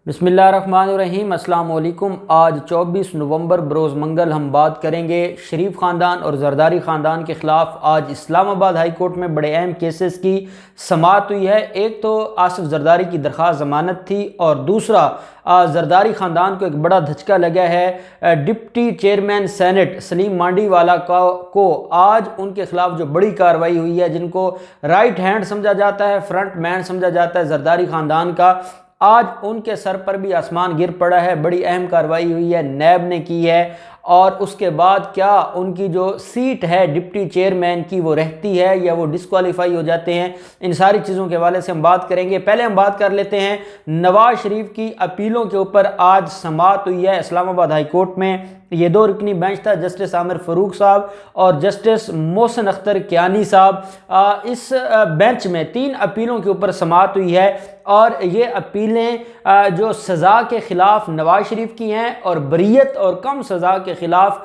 बिस्मिल्लाहिर्रहमानिर्रहीम। अस्सलाम वालेकुम। आज 24 नवंबर बरोज़ मंगल हम बात करेंगे शरीफ ख़ानदान और ज़रदारी ख़ानदान के ख़िलाफ़ आज इस्लामाबाद हाई कोर्ट में बड़े अहम केसेस की समाअत हुई है। एक तो आसिफ ज़रदारी की दरख्वास्त ज़मानत थी और दूसरा ज़रदारी ख़ानदान को एक बड़ा धचका लगा है। Deputy chairman senate Salim Mandviwalla को आज उनके ख़िलाफ़ जो बड़ी कार्रवाई हुई है, जिनको राइट हैंड समझा जाता है, फ्रंट मैन समझा जाता है ज़रदारी ख़ानदान का, आज उनके सर पर भी आसमान गिर पड़ा है। बड़ी अहम कार्रवाई हुई है, नैब ने की है। और उसके बाद क्या उनकी जो सीट है डिप्टी चेयरमैन की वो रहती है या वो डिस्क्वालीफाई हो जाते हैं, इन सारी चीज़ों के हवाले से हम बात करेंगे। पहले हम बात कर लेते हैं नवाज शरीफ की अपीलों के ऊपर आज समाअत हुई है इस्लामाबाद हाई कोर्ट में। ये दो रुकनी बेंच था, जस्टिस आमिर फ़रूक साहब और जस्टिस मोहसिन अख्तर कियानी साहब। इस बेंच में 3 अपीलों के ऊपर समाअत हुई है और ये अपीलें जो सज़ा के ख़िलाफ़ नवाज शरीफ की हैं और बरीयत और कम सज़ा के ख़िलाफ़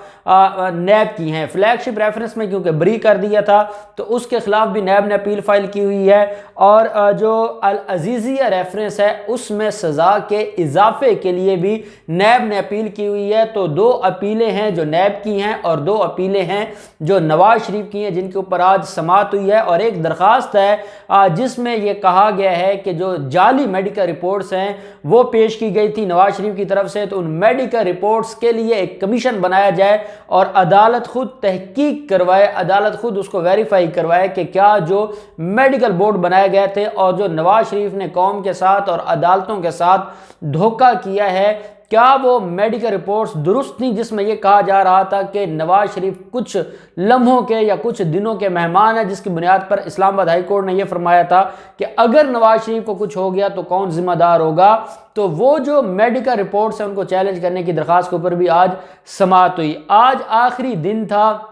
नैब की हैं। फ्लैगशिप रेफरेंस में क्योंकि बरी कर दिया था तो उसके ख़िलाफ़ भी नैब ने अपील फ़ाइल की हुई है। और जो अल अजीज़िया रेफरेंस है उसमें सज़ा के इजाफ़े के लिए भी नैब ने अपील की हुई है। तो 2 अपीलें हैं जो नैब की हैं और 2 अपीलें हैं जो नवाज शरीफ की हैं, जिनके ऊपर आज समाअत हुई है। और एक दरख्वास्त है जिसमें यह कहा गया है कि जो जाली मेडिकल रिपोर्ट्स हैं वो पेश की गई थी नवाज शरीफ की तरफ से, तो उन मेडिकल रिपोर्ट्स के लिए एक कमीशन बनाया जाए और अदालत खुद तहकीक करवाए, अदालत खुद उसको वेरीफाई करवाए कि क्या जो मेडिकल बोर्ड बनाए गए थे और जो नवाज शरीफ ने कौम के साथ और अदालतों के साथ धोखा किया है, क्या वो मेडिकल रिपोर्ट्स दुरुस्त थी, जिसमें यह कहा जा रहा था कि नवाज शरीफ कुछ लम्हों के या कुछ दिनों के मेहमान हैं, जिसकी बुनियाद पर इस्लामाबाद हाई कोर्ट ने यह फरमाया था कि अगर नवाज शरीफ को कुछ हो गया तो कौन जिम्मेदार होगा। तो वो जो मेडिकल रिपोर्ट्स हैं उनको चैलेंज करने की दरख्वास्त के ऊपर भी आज समाअत हुई। आज आखिरी दिन था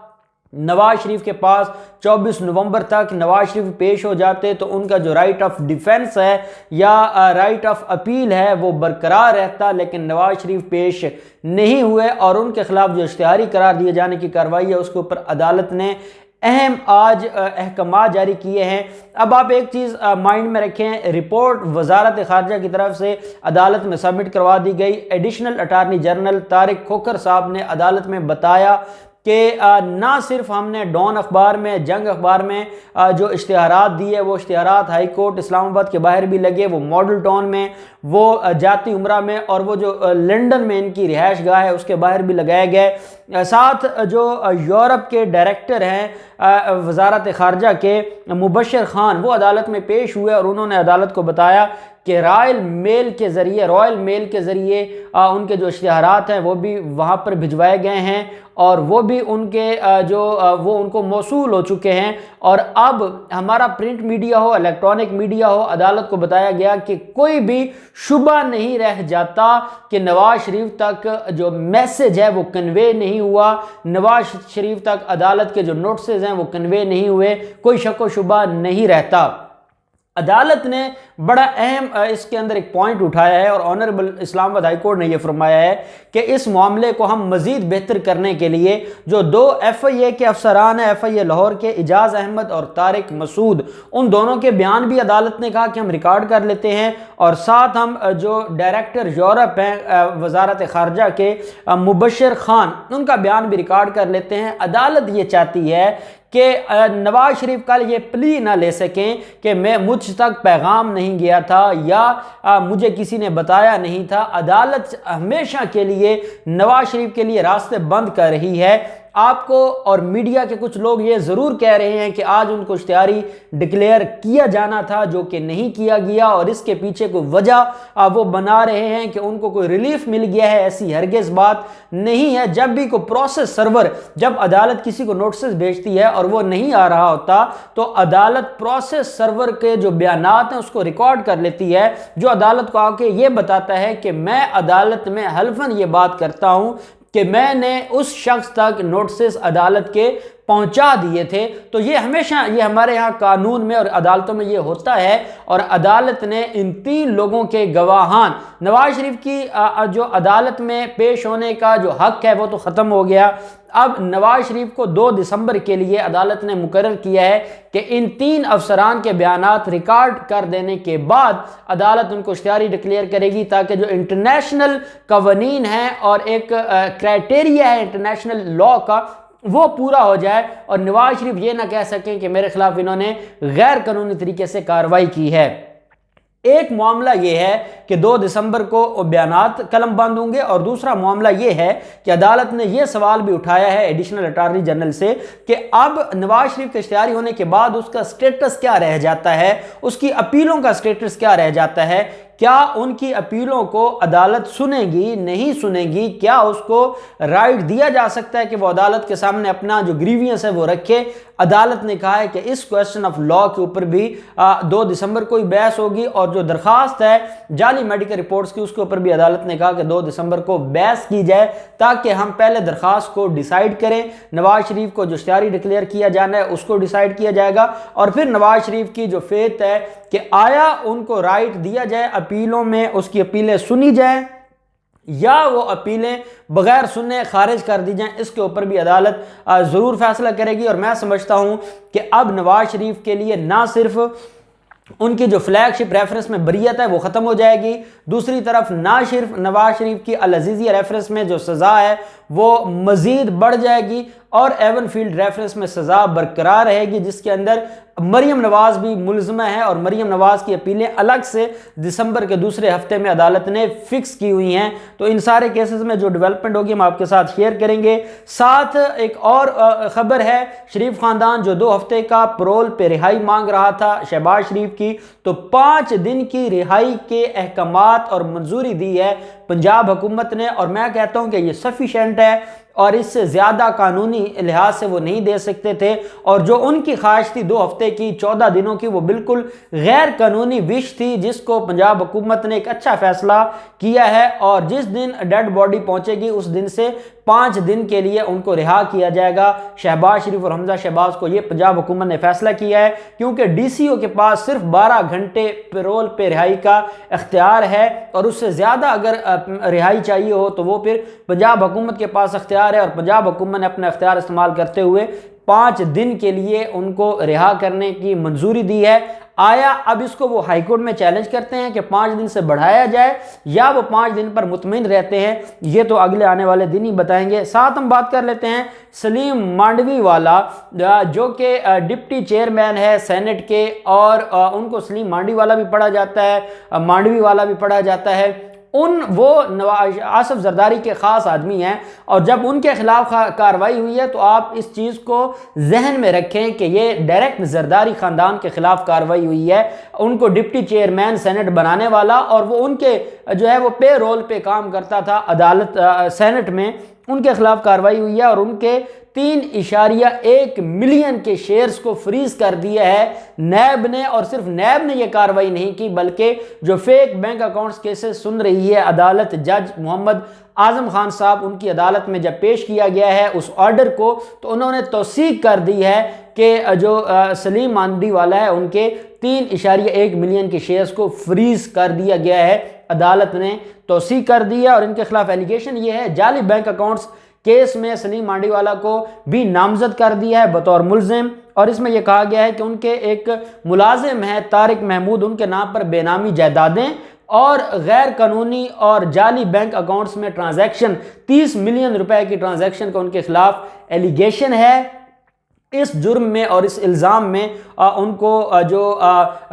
नवाज शरीफ के पास। 24 नवंबर तक नवाज शरीफ पेश हो जाते तो उनका जो राइट ऑफ डिफेंस है या राइट ऑफ अपील है वो बरकरार रहता, लेकिन नवाज शरीफ पेश नहीं हुए और उनके खिलाफ जो इश्तिहारी करार दिए जाने की कार्रवाई है उसके ऊपर अदालत ने अहम आज अहकामात जारी किए हैं। अब आप एक चीज़ माइंड में रखें, रिपोर्ट वजारत खारजा की तरफ से अदालत में सबमिट करवा दी गई। Additional attorney general Tariq Khokhar साहब ने अदालत में बताया कि ना सिर्फ हमने डॉन अखबार में, जंग अखबार में जो इश्तिहारात दिए वो इश्तिहारात हाई कोर्ट इस्लामाबाद के बाहर भी लगे, वो मॉडल टाउन में, वो जाती उमरा में और वो जो लंदन में इनकी रिहाइश गाह है उसके बाहर भी लगाए गए। साथ जो यूरोप के डायरेक्टर हैं वजारत खारजा के मुबशर खान, वो अदालत में पेश हुए और उन्होंने अदालत को बताया कि रॉयल मेल के ज़रिए उनके जो इश्तिहारात हैं वो भी वहाँ पर भिजवाए गए हैं और वो भी उनके वो उनको मौसूल हो चुके हैं। और अब हमारा प्रिंट मीडिया हो, इलेक्ट्रॉनिक मीडिया हो, अदालत को बताया गया कि कोई भी शुबा नहीं रह जाता कि नवाज शरीफ तक जो मैसेज है वो कन्वे नहीं हुआ, नवाज शरीफ तक अदालत के जो नोटिस हैं वो कन्वे नहीं हुए, कोई शक व शुबा नहीं रहता। अदालत ने बड़ा अहम इसके अंदर एक पॉइंट उठाया है और ऑनरेबल इस्लामाबाद हाई कोर्ट ने यह फरमाया है कि इस मामले को हम मजीद बेहतर करने के लिए जो 2 FIA के अफसरान हैं, FIA लाहौर के इजाज़ अहमद और तारिक मसूद, उन दोनों के बयान भी अदालत ने कहा कि हम रिकॉर्ड कर लेते हैं और साथ हम जो डायरेक्टर यूरोप हैं वजारत खारजा के मुबशर खान, उनका बयान भी रिकॉर्ड कर लेते हैं। अदालत ये चाहती है कि नवाज शरीफ कल ये प्ली ना ले सकें कि मैं मुझ तक पैगाम नहीं गया था या मुझे किसी ने बताया नहीं था। अदालत हमेशा के लिए नवाज शरीफ के लिए रास्ते बंद कर रही है। आपको और मीडिया के कुछ लोग ये ज़रूर कह रहे हैं कि आज उनको इश्तिहारी डिक्लेयर किया जाना था जो कि नहीं किया गया और इसके पीछे कोई वजह वो बना रहे हैं कि उनको कोई रिलीफ मिल गया है। ऐसी हरगिज़ बात नहीं है। जब भी कोई प्रोसेस सर्वर, जब अदालत किसी को नोटिस भेजती है और वो नहीं आ रहा होता तो अदालत प्रोसेस सर्वर के जो बयानात हैं उसको रिकॉर्ड कर लेती है, जो अदालत को आके ये बताता है कि मैं अदालत में हल्फन ये बात करता हूँ कि मैंने उस शख्स तक नोटिस अदालत के पहुंचा दिए थे। तो ये हमेशा ये हमारे यहाँ कानून में और अदालतों में ये होता है। और अदालत ने इन 3 लोगों के गवाहान, नवाज शरीफ की जो अदालत में पेश होने का जो हक है वो तो ख़त्म हो गया। अब नवाज शरीफ को 2 दिसंबर के लिए अदालत ने मुकर्रर किया है कि इन 3 अफसरान के बयानात रिकॉर्ड कर देने के बाद अदालत उनको इख्तियारी डिक्लेयर करेगी, ताकि जो इंटरनेशनल कवानीन है और एक क्राइटेरिया है इंटरनेशनल लॉ का वो पूरा हो जाए और नवाज शरीफ ये ना कह सकें कि मेरे खिलाफ इन्होंने गैर कानूनी तरीके से कार्रवाई की है। एक मामला यह है कि 2 दिसंबर को बयानात कलम बंद होंगे, और दूसरा मामला यह है कि अदालत ने यह सवाल भी उठाया है एडिशनल अटॉर्नी जनरल से कि अब नवाज शरीफ के इख्तियारी होने के बाद उसका स्टेटस क्या रह जाता है, उसकी अपीलों का स्टेटस क्या रह जाता है, क्या उनकी अपीलों को अदालत सुनेगी, नहीं सुनेगी, क्या उसको राइट दिया जा सकता है कि वो अदालत के सामने अपना जो ग्रीवियंस है वो रखे। अदालत ने कहा है कि इस क्वेश्चन ऑफ लॉ के ऊपर भी 2 दिसंबर को ही बहस होगी, और जो दरखास्त है जाली मेडिकल रिपोर्ट्स की उसके ऊपर भी अदालत ने कहा कि 2 दिसंबर को बहस की जाए, ताकि हम पहले दरखास्त को डिसाइड करें। नवाज शरीफ को जो इख्तियारी डिक्लेयर किया जाना है उसको डिसाइड किया जाएगा, और फिर नवाज शरीफ की जो फेथ है कि आया उनको राइट दिया जाए अपीलों में, उसकी अपीलें सुनी जाए या वो अपीलें बगैर सुने खारिज कर दी जाएं, इसके ऊपर भी अदालत ज़रूर फैसला करेगी। और मैं समझता हूं कि अब नवाज शरीफ के लिए ना सिर्फ उनकी जो फ्लैगशिप रेफरेंस में बरियत है वो ख़त्म हो जाएगी, दूसरी तरफ ना सिर्फ नवाज शरीफ की अल अज़ीज़िया रेफरेंस में जो सज़ा है वो मज़ीद बढ़ जाएगी, और एवन फील्ड रेफरेंस में सज़ा बरकरार रहेगी, जिसके अंदर मरियम नवाज भी मुलज़मा है, और मरियम नवाज की अपीलें अलग से दिसंबर के दूसरे हफ्ते में अदालत ने फिक्स की हुई हैं। तो इन सारे केसेस में जो डेवलपमेंट होगी हम आपके साथ शेयर करेंगे। साथ एक और ख़बर है, शरीफ ख़ानदान जो 2 हफ्ते का परोल पे रिहाई मांग रहा था शहबाज शरीफ की, तो 5 दिन की रिहाई के अहकामात और मंजूरी दी है पंजाब हुकूमत ने, और मैं कहता हूँ कि ये सफिशेंट है और इससे ज़्यादा कानूनी लिहाज से वो नहीं दे सकते थे। और जो उनकी ख्वाहिश थी 2 हफ्ते की 14 दिनों की, वो बिल्कुल गैर कानूनी विश थी, जिसको पंजाब हुकूमत ने एक अच्छा फैसला किया है, और जिस दिन डेड बॉडी पहुंचेगी उस दिन से 5 दिन के लिए उनको रिहा किया जाएगा शहबाज शरीफ और हमजा शहबाज को। ये पंजाब हुकूमत ने फैसला किया है, क्योंकि DCO के पास सिर्फ 12 घंटे पेरोल पे रिहाई का इख्तियार है, और उससे ज़्यादा अगर रिहाई चाहिए हो तो वो फिर पंजाब हुकूमत के पास इख्तियार है, और पंजाब हुकूमत ने अपना इख्तियार इस्तेमाल करते हुए 5 दिन के लिए उनको रिहा करने की मंजूरी दी है। आया अब इसको वो हाई कोर्ट में चैलेंज करते हैं कि 5 दिन से बढ़ाया जाए या वो 5 दिन पर मुतमिन रहते हैं, ये तो अगले आने वाले दिन ही बताएंगे। साथ हम बात कर लेते हैं सलीम मांडवी वाला, जो कि डिप्टी चेयरमैन है सेनेट के, और उनको सलीम मांडवी वाला भी पढ़ा जाता है, मांडवी वाला भी पढ़ा जाता है। वो आसिफ जरदारी के ख़ास आदमी हैं, और जब उनके खिलाफ कार्रवाई हुई है तो आप इस चीज़ को जहन में रखें कि ये डायरेक्ट जरदारी ख़ानदान के खिलाफ कार्रवाई हुई है, उनको डिप्टी चेयरमैन सेनेट बनाने वाला, और वो उनके जो है वो पे रोल पे काम करता था अदालत सेनेट में, उनके खिलाफ कार्रवाई हुई है, और उनके 3.1 मिलियन के शेयर्स को फ्रीज कर दिया है नैब ने। और सिर्फ नैब ने यह कार्रवाई नहीं की, बल्कि जो फेक बैंक अकाउंट्स केसेस सुन रही है अदालत, जज मोहम्मद आजम खान साहब, उनकी अदालत में जब पेश किया गया है उस ऑर्डर को, तो उन्होंने तौसीक कर दी है कि जो सलीम मांडवी वाला है उनके 3.1 मिलियन के शेयर्स को फ्रीज कर दिया गया है, अदालत ने तौसीक कर दिया। और इनके खिलाफ एलिगेशन ये है, जाली बैंक अकाउंट्स केस में सलीम मांडवी वाला को भी नामजद कर दिया है बतौर मुल्जिम, और इसमें यह कहा गया है कि उनके एक मुलाजिम है तारिक महमूद, उनके नाम पर बेनामी जायदादें और गैर कानूनी और जाली बैंक अकाउंट्स में ट्रांजैक्शन, 30 मिलियन रुपए की ट्रांजैक्शन का उनके खिलाफ एलिगेशन है। इस जुर्म में और इस इल्ज़ाम में उनको जो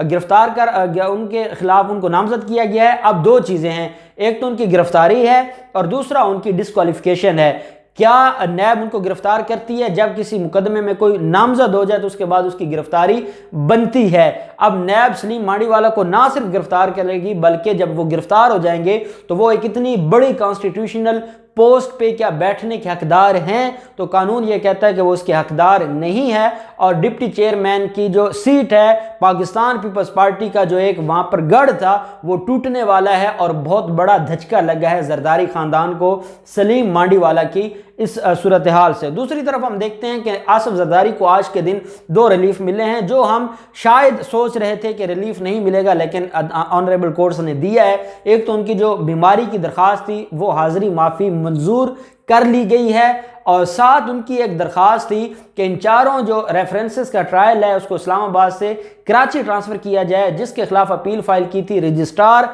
गिरफ्तार कर उनके खिलाफ उनको नामजद किया गया है। अब 2 चीज़ें हैं, एक तो उनकी गिरफ्तारी है और दूसरा उनकी डिस्क्वालिफिकेशन है। क्या नैब उनको गिरफ्तार करती है? जब किसी मुकदमे में कोई नामजद हो जाए तो उसके बाद उसकी गिरफ्तारी बनती है। अब नैब सलीम मांडवी वाला को ना सिर्फ गिरफ्तार करेगी, बल्कि जब वो गिरफ्तार हो जाएंगे तो वो एक इतनी बड़ी कॉन्स्टिट्यूशनल पोस्ट पे क्या बैठने के हकदार हैं, तो कानून ये कहता है कि वो उसके हकदार नहीं है। और डिप्टी चेयरमैन की जो सीट है, पाकिस्तान पीपल्स पार्टी का जो एक वहाँ पर गढ़ था, वो टूटने वाला है और बहुत बड़ा धचका लगा है जरदारी ख़ानदान को सलीम मांडवी वाला की इस सूरत हाल से। दूसरी तरफ हम देखते हैं कि आसिफ जरदारी को आज के दिन 2 रिलीफ मिले हैं, जो हम शायद सोच रहे थे कि रिलीफ नहीं मिलेगा, लेकिन ऑनरेबल कोर्ट्स ने दिया है। एक तो उनकी जो बीमारी की दरख्वास्त थी वो हाजिरी माफ़ी मंजूर कर ली गई है, और साथ उनकी एक दरख्वास्त थी कि इन चारों जो रेफरेंसेस का ट्रायल है उसको इस्लामाबाद से कराची ट्रांसफ़र किया जाए, जिसके खिलाफ अपील फाइल की थी रजिस्ट्रार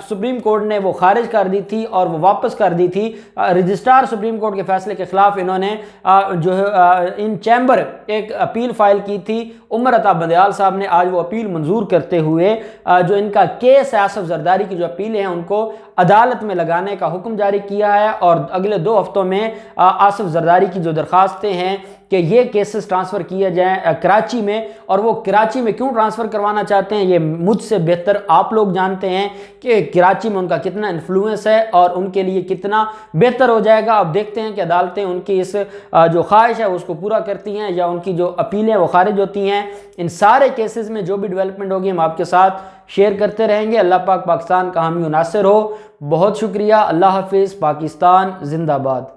सुप्रीम कोर्ट ने वो खारिज कर दी थी और वो वापस कर दी थी। रजिस्ट्रार सुप्रीम कोर्ट के फैसले के खिलाफ इन्होंने जो है इन चैम्बर एक अपील फाइल की थी। उमर अता बंदयाल साहब ने आज वो अपील मंजूर करते हुए जो इनका केस है आसिफ जरदारी की जो अपीलें हैं उनको अदालत में लगाने का हुक्म जारी किया है, और अगले 2 हफ्तों में आसिफ जरदारी की जो दरख्वास्तें हैं कि ये केसेस ट्रांसफ़र किए जाएं कराची में, और वो कराची में क्यों ट्रांसफ़र करवाना चाहते हैं ये मुझसे बेहतर आप लोग जानते हैं कि कराची में उनका कितना इन्फ्लुएंस है और उनके लिए कितना बेहतर हो जाएगा। अब देखते हैं कि अदालतें उनकी इस जो ख्वाहिश है उसको पूरा करती हैं या उनकी जो अपीलें वो खारिज होती हैं। इन सारे केसेस में जो भी डेवलपमेंट होगी हम आपके साथ शेयर करते रहेंगे। अल्लाह पाक पाकिस्तान का हामी नासिर हो। बहुत शुक्रिया। अल्लाह हाफिज़। पाकिस्तान जिंदाबाद।